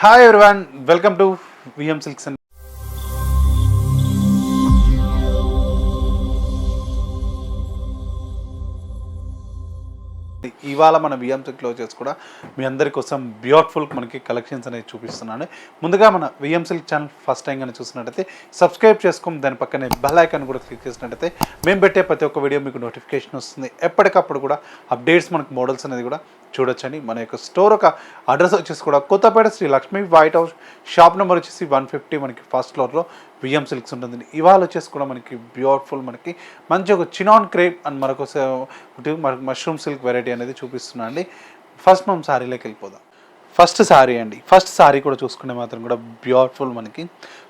Hi everyone, welcome to VM Silks. ఇవాళ మన VM సిల్క్లో వచ్చేసి కూడా మీ అందరి కోసం బ్యూటిఫుల్ మనకి కలెక్షన్స్ అనేవి చూపిస్తున్నాను. ముందుగా మన VM silk channel first time కానీ చూసినట్టయితే సబ్స్క్రైబ్ చేసుకుని దాని పక్కనే బెల్ ఐకాన్ కూడా క్లిక్ చేసినట్టయితే మేము పెట్టే ప్రతి ఒక్క వీడియో మీకు నోటిఫికేషన్ వస్తుంది. ఎప్పటికప్పుడు కూడా అప్డేట్స్ మనకు మోడల్స్ అనేది కూడా చూడొచ్చండి. మన యొక్క స్టోర్ ఒక అడ్రస్ వచ్చేసి కూడా Kothapet Sri Lakshmi white house, shop number వచ్చేసి 150, మనకి ఫస్ట్ ఫ్లోర్లో విఎం సిల్క్స్ ఉంటుంది. ఇవాళ వచ్చేసి కూడా మనకి బ్యూటిఫుల్ మనకి మంచి ఒక చినాన్ క్రేప్ అండ్ మరొక మష్రూమ్ సిల్క్ వెరైటీ అనేది చూపిస్తున్నా అండి. ఫస్ట్ మనం శారీలోకి వెళ్ళిపోదాం. ఫస్ట్ శారీ అండి. ఫస్ట్ శారీ కూడా చూసుకునే మాత్రం కూడా బ్యూటిఫుల్ మనకి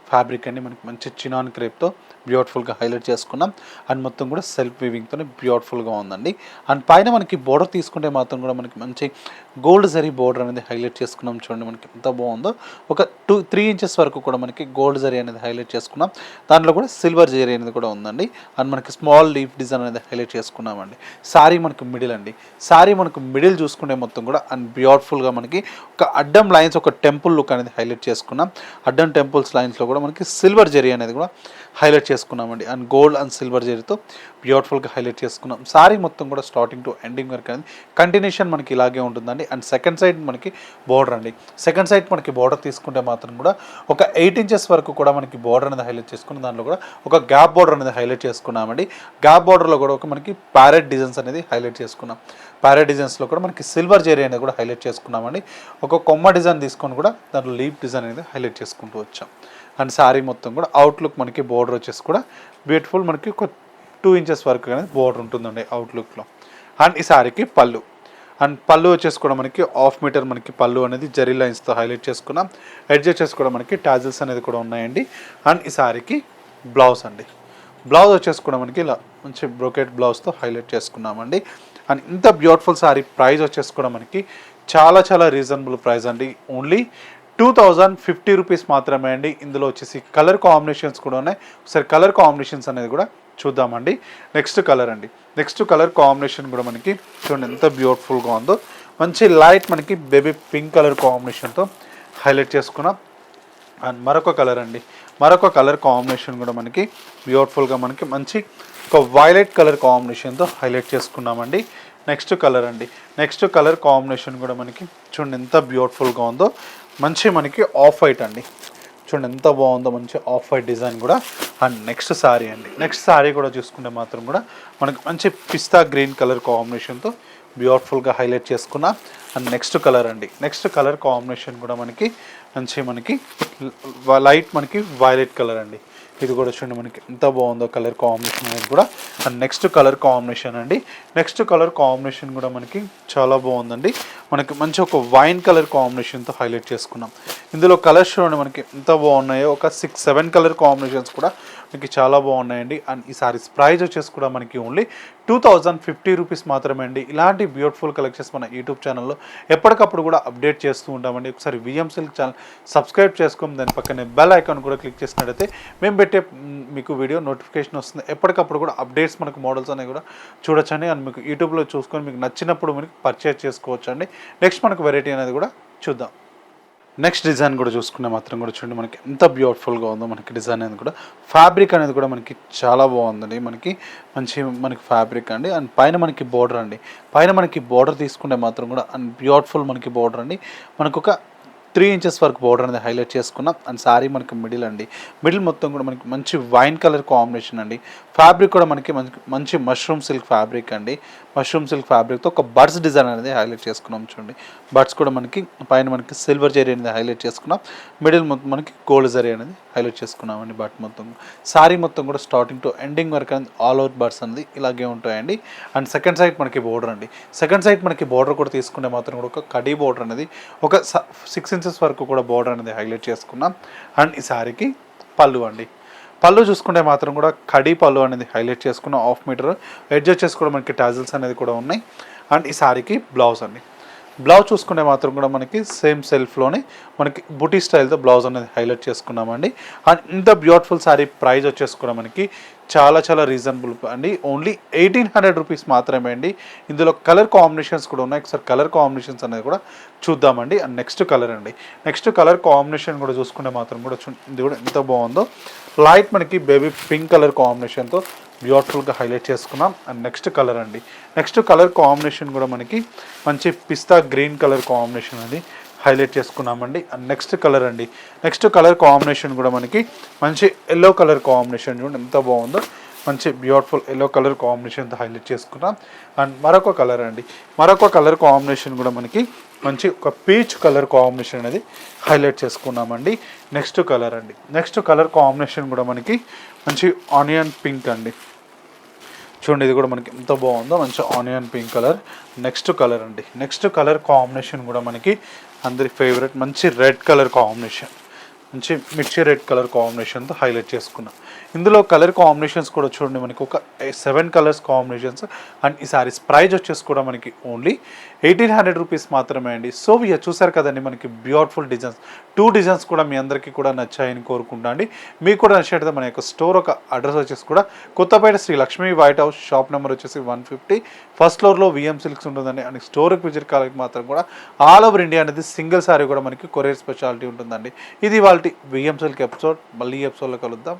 ఫ్యాబ్రిక్ అండి. మనకి మంచి చినాన్ క్రేప్తో బ్యూటిఫుల్గా హైలైట్ చేసుకున్నాం. అండ్ మొత్తం కూడా సెల్ఫ్ వీవింగ్తో బ్యూటిఫుల్గా ఉందండి. అండ్ పైన మనకి బోర్డర్ తీసుకుంటే మాత్రం కూడా మనకి మంచి గోల్డ్ జరీ బోర్డర్ అనేది హైలైట్ చేసుకున్నాం. చూడండి మనకి ఎంత బాగుందో. ఒక 2-3 ఇంచెస్ వరకు కూడా మనకి గోల్డ్ జరీ అనేది హైలైట్ చేసుకున్నాం. దాంట్లో కూడా సిల్వర్ జరీ అనేది కూడా ఉందండి. అండ్ మనకి స్మాల్ లీఫ్ డిజైన్ అనేది హైలైట్ చేసుకున్నామండి. శారీ మనకు మిడిల్ అండి. శారీ మనకు మిడిల్ చూసుకుంటే మొత్తం కూడా అండ్ బ్యూటిఫుల్గా మనకి ఒక అడ్డం లైన్స్, ఒక టెంపుల్ లుక్ అనేది హైలైట్ చేసుకున్నాం. అడ్డం టెంపుల్స్ లైన్స్లో కూడా మనకి సిల్వర్ జరీ అనేది కూడా హైలైట్ చేసుకున్నామండి. అండ్ గోల్డ్ అండ్ సిల్వర్ జరీతో బ్యూటిఫుల్గా హైలైట్ చేసుకున్నాం. శారీ మొత్తం కూడా స్టార్టింగ్ టు ఎండింగ్ వరకు అనేది కంటిన్యూషన్ మనకి ఇలాగే ఉంటుందండి. అండ్ సెకండ్ సైడ్ మనకి బోర్డర్ అండి. సెకండ్ సైడ్ మనకి బోర్డర్ తీసుకుంటే మాత్రం కూడా ఒక 8 ఇంచెస్ వరకు కూడా మనకి బోర్డర్ అనేది హైలైట్ చేసుకుని దాంట్లో కూడా ఒక గ్యాప్ బోర్డర్ అనేది హైలైట్ చేసుకున్నామండి. గ్యాప్ బోర్డర్లో కూడా ఒక మనకి ప్యారెట్ డిజైన్స్ అనేది హైలైట్ చేసుకున్నాం. ప్యారెట్ డిజైన్స్లో కూడా మనకి సిల్వర్ జరీ అనేది కూడా హైలైట్ చేసుకున్నామండి. ఒక కొమ్మ డిజైన్ తీసుకొని కూడా దాంట్లో లీఫ్ డిజైన్ అనేది హైలైట్ చేసుకుంటూ వచ్చాం. అండ్ శారీ మొత్తం కూడా అవుట్లుక్ మనకి బోర్డర్ వచ్చేసి కూడా బ్యూటిఫుల్ మనకి ఒక 2 ఇంచెస్ వరకు అనేది బోర్డర్ ఉంటుందండి అవుట్లుక్లో. అండ్ ఈ శారీకి పళ్ళు. అండ్ పళ్ళు వచ్చేసి కూడా మనకి 1/2 మీటర్ మనకి పళ్ళు అనేది జరీ లైన్స్తో హైలైట్ చేసుకున్నాం. ఎడ్జ్ వచ్చేసి కూడా మనకి టాజిల్స్ అనేది కూడా ఉన్నాయండి. అండ్ ఈ శారీకి బ్లౌజ్ అండి. బ్లౌజ్ వచ్చేసి కూడా మనకి ఇలా మంచి బ్రోకెట్ బ్లౌజ్తో హైలైట్ చేసుకున్నామండి. అండ్ ఇంత బ్యూటిఫుల్ శారీ ప్రైస్ వచ్చేసి కూడా మనకి చాలా చాలా రీజనబుల్ ప్రైస్ అండి. ఓన్లీ 2050 రూపీస్ మాత్రమే అండి. ఇందులో వచ్చేసి కలర్ కాంబినేషన్స్ కూడా ఉన్నాయి. ఒకసారి కలర్ కాంబినేషన్స్ అనేది కూడా చూద్దామండి. నెక్స్ట్ కలర్ అండి. నెక్స్ట్ కలర్ కాంబినేషన్ కూడా మనకి చూడండి ఎంత బ్యూటిఫుల్గా ఉందో. మంచి లైట్ మనకి బేబీ పింక్ కలర్ కాంబినేషన్తో హైలైట్ చేసుకున్నాం. అండ్ మరొక కలర్ అండి. మరొక కలర్ కాంబినేషన్ కూడా మనకి బ్యూటిఫుల్గా మనకి మంచి ఒక వైలెట్ కలర్ కాంబినేషన్తో హైలైట్ చేసుకున్నామండి. నెక్స్ట్ కలర్ అండి. నెక్స్ట్ కలర్ కాంబినేషన్ కూడా మనకి చూడండి ఎంత బ్యూటిఫుల్గా ఉందో. మంచి మనకి ఆఫ్ వైట్ అండి. చూడండి ఎంత బాగుందో, మంచి ఆఫ్ వైట్ డిజైన్ కూడా. అండ్ నెక్స్ట్ శారీ అండి. నెక్స్ట్ శారీ కూడా చూసుకుంటే మాత్రం కూడా మనకి మంచి పిస్తా గ్రీన్ కలర్ కాంబినేషన్తో బ్యూటిఫుల్గా హైలైట్ చేసుకున్నా. అండ్ నెక్స్ట్ కలర్ అండి. నెక్స్ట్ కలర్ కాంబినేషన్ కూడా మనకి మనకి లైట్ మనకి వైలెట్ కలర్ అండి. ఇది కూడా చూడండి మనకి ఎంత బాగుందో కలర్ కాంబినేషన్ అనేది కూడా. అండ్ నెక్స్ట్ కలర్ కాంబినేషన్ అండి. నెక్స్ట్ కలర్ కాంబినేషన్ కూడా మనకి చాలా బాగుందండి. మనకి మంచి ఒక వైన్ కలర్ కాంబినేషన్తో హైలైట్ చేసుకున్నాం. ఇందులో కలర్స్ చూడండి మనకి ఎంత బాగున్నాయో. ఒక 6-7 కలర్ కాంబినేషన్స్ కూడా మనకి చాలా బాగున్నాయండి. అండ్ ఈ సారీస్ ప్రైస్ వచ్చేసి కూడా మనకి ఓన్లీ 2050 రూపీస్ మాత్రమే అండి. ఇలాంటి బ్యూటిఫుల్ కలెక్షన్స్ మన యూట్యూబ్ ఛానల్లో ఎప్పటికప్పుడు కూడా అప్డేట్ చేస్తూ ఉంటామండి. ఒకసారి విఎం సిల్క్ ఛానల్ సబ్స్క్రైబ్ చేసుకుని దాని పక్కనే బెల్ ఐకాన్ కూడా క్లిక్ చేసినట్టయితే మేము పెట్టే మీకు వీడియో నోటిఫికేషన్ వస్తుంది. ఎప్పటికప్పుడు కూడా అప్డేట్స్ మనకు మోడల్స్ అనేవి కూడా చూడొచ్చండి. అండ్ మీకు యూట్యూబ్లో చూసుకొని మీకు నచ్చినప్పుడు మనకి పర్చేజ్ చేసుకోవచ్చు అండి. నెక్స్ట్ మనకు వెరైటీ అనేది కూడా చూద్దాం. నెక్స్ట్ డిజైన్ కూడా చూసుకునే మాత్రం కూడా చూడండి మనకి ఎంత బ్యూటిఫుల్గా ఉందో. మనకి డిజైన్ అనేది కూడా ఫ్యాబ్రిక్ అనేది కూడా మనకి చాలా బాగుందండి. మనకి మనకి ఫ్యాబ్రిక్ అండి. అండ్ పైన మనకి బోర్డర్ అండి. పైన మనకి బోర్డర్ తీసుకుంటే మాత్రం కూడా అండ్ బ్యూటిఫుల్ మనకి బోర్డర్ అండి. మనకు ఒక 3 ఇంచెస్ వరకు బోర్డర్ అనేది హైలైట్ చేసుకున్నాం. అండ్ శారీ మనకి మిడిల్ అండి. మిడిల్ మొత్తం కూడా మనకి మంచి వైన్ కలర్ కాంబినేషన్ అండి. ఫ్యాబ్రిక్ కూడా మనకి మంచి మష్రూమ్ సిల్క్ ఫ్యాబ్రిక్ అండి. మష్రూమ్ సిల్క్ ఫ్యాబ్రిక్తో ఒక బర్డ్స్ డిజైన్ అనేది హైలైట్ చేసుకున్నాం. చూడండి బర్డ్స్ కూడా మనకి పైన మనకి సిల్వర్ జరీ అనేది హైలైట్ చేసుకున్నాం. మిడిల్ మొత్తం మనకి గోల్డ్ జరీ అనేది హైలైట్ చేసుకున్నామండి. బట్ మొత్తం శారీ మొత్తం కూడా స్టార్టింగ్ టు ఎండింగ్ వరకు అనేది ఆల్ ఓవర్ బర్డ్స్ అనేది ఇలాగే ఉంటాయండి. అండ్ సెకండ్ సైడ్ మనకి బోర్డర్ అండి. సెకండ్ సైడ్ మనకి బోర్డర్ కూడా తీసుకుంటే మాత్రం కూడా ఒక కడీ బోర్డర్ అనేది ఒక 6 ఇంచెస్ వరకు కూడా బోర్డర్ అనేది హైలైట్ చేసుకున్నాం. అండ్ ఈ శారీకి పళ్ళు అండి. పళ్ళు చూసుకుంటే మాత్రం కూడా కడీ పళ్ళు అనేది హైలైట్ చేసుకున్న 1/2 మీటర్. ఎడ్జ్ వచ్చేసి కూడా మనకి టాజిల్స్ అనేది కూడా ఉన్నాయి. అండ్ ఈ శారీకి బ్లౌజ్ అండి. బ్లౌజ్ చూసుకుంటే మాత్రం కూడా మనకి సేమ్ సెల్ఫ్లోనే మనకి బుటీ స్టైల్తో బ్లౌజ్ అనేది హైలైట్ చేసుకున్నామండి. అండ్ ఇంత బ్యూటిఫుల్ శారీ ప్రైస్ వచ్చేసి కూడా మనకి చాలా చాలా రీజనబుల్ అండి. ఓన్లీ 1800 రూపీస్ మాత్రమే అండి. ఇందులో కలర్ కాంబినేషన్స్ కూడా ఉన్నాయి. ఒకసారి కలర్ కాంబినేషన్స్ అనేది కూడా చూద్దామండి. అండ్ నెక్స్ట్ కలర్ అండి. నెక్స్ట్ కలర్ కాంబినేషన్ కూడా చూసుకుంటే మాత్రం కూడా ఇది కూడా ఎంత బాగుందో. లైట్ మనకి బేబీ పింక్ కలర్ కాంబినేషన్తో బ్యూటిఫుల్గా హైలైట్ చేసుకున్నాం. అండ్ నెక్స్ట్ కలర్ అండి. నెక్స్ట్ కలర్ కాంబినేషన్ కూడా మనకి మంచి పిస్తా గ్రీన్ కలర్ కాంబినేషన్ అని హైలైట్ చేసుకున్నామండి. అండ్ నెక్స్ట్ కలర్ అండి. నెక్స్ట్ కలర్ కాంబినేషన్ కూడా మనకి మంచి ఎల్లో కలర్ కాంబినేషన్ చూడండి ఎంత బాగుందో. మంచి బ్యూటిఫుల్ ఎల్లో కలర్ కాంబినేషన్తో హైలైట్ చేసుకున్నాం. అండ్ మరొక కలర్ అండి. మరొక కలర్ కాంబినేషన్ కూడా మనకి మంచి ఒక పీచ్ కలర్ కాంబినేషన్ అనేది హైలైట్ చేసుకున్నామండి. నెక్స్ట్ కలర్ అండి. నెక్స్ట్ కలర్ కాంబినేషన్ కూడా మనకి మంచి ఆనియన్ పింక్ అండి. చూడండి ఇది కూడా మనకి ఎంత బాగుందో. మంచి onion pink colour. Next colour అండి. నెక్స్ట్ కలర్ కాంబినేషన్ కూడా మనకి అందరి ఫేవరెట్ మంచి రెడ్ కలర్ కాంబినేషన్, మంచి మిర్చి రెడ్ కలర్ కాంబినేషన్తో హైలైట్ చేసుకున్నాం. ఇందులో కలర్ కాంబినేషన్స్ కూడా చూడండి మనకి ఒక 7 కలర్స్ కాంబినేషన్స్. అండ్ ఈ సారీస్ ప్రైస్ వచ్చేసి కూడా మనకి ఓన్లీ 1800 రూపీస్ మాత్రమే అండి. సో ఇక చూసారు కదండి మనకి బ్యూటిఫుల్ డిజైన్స్. 2 డిజైన్స్ కూడా మీ అందరికీ కూడా నచ్చాయని కోరుకుంటా అండి. మీకు కూడా నచ్చినట్టు మన యొక్క స్టోర్ ఒక అడ్రస్ వచ్చేసి కూడా Kothapet Sri Lakshmi white house, shop number వచ్చేసి 150, ఫస్ట్ ఫ్లోర్లో విఎం సిల్క్స్ ఉంటుందండి. అండ్ స్టోర్కి విజిట్ కాలకి మాత్రం కూడా ఆల్ ఓవర్ ఇండియా అనేది సింగిల్ సారీ కూడా మనకి కొరియర్ స్పెషాలిటీ ఉంటుందండి. ఇది వాళ్ళ విఎం సిల్క్ ఎపిసోడ్. మళ్ళీ ఈ ఎపిసోడ్లో కలుద్దాం.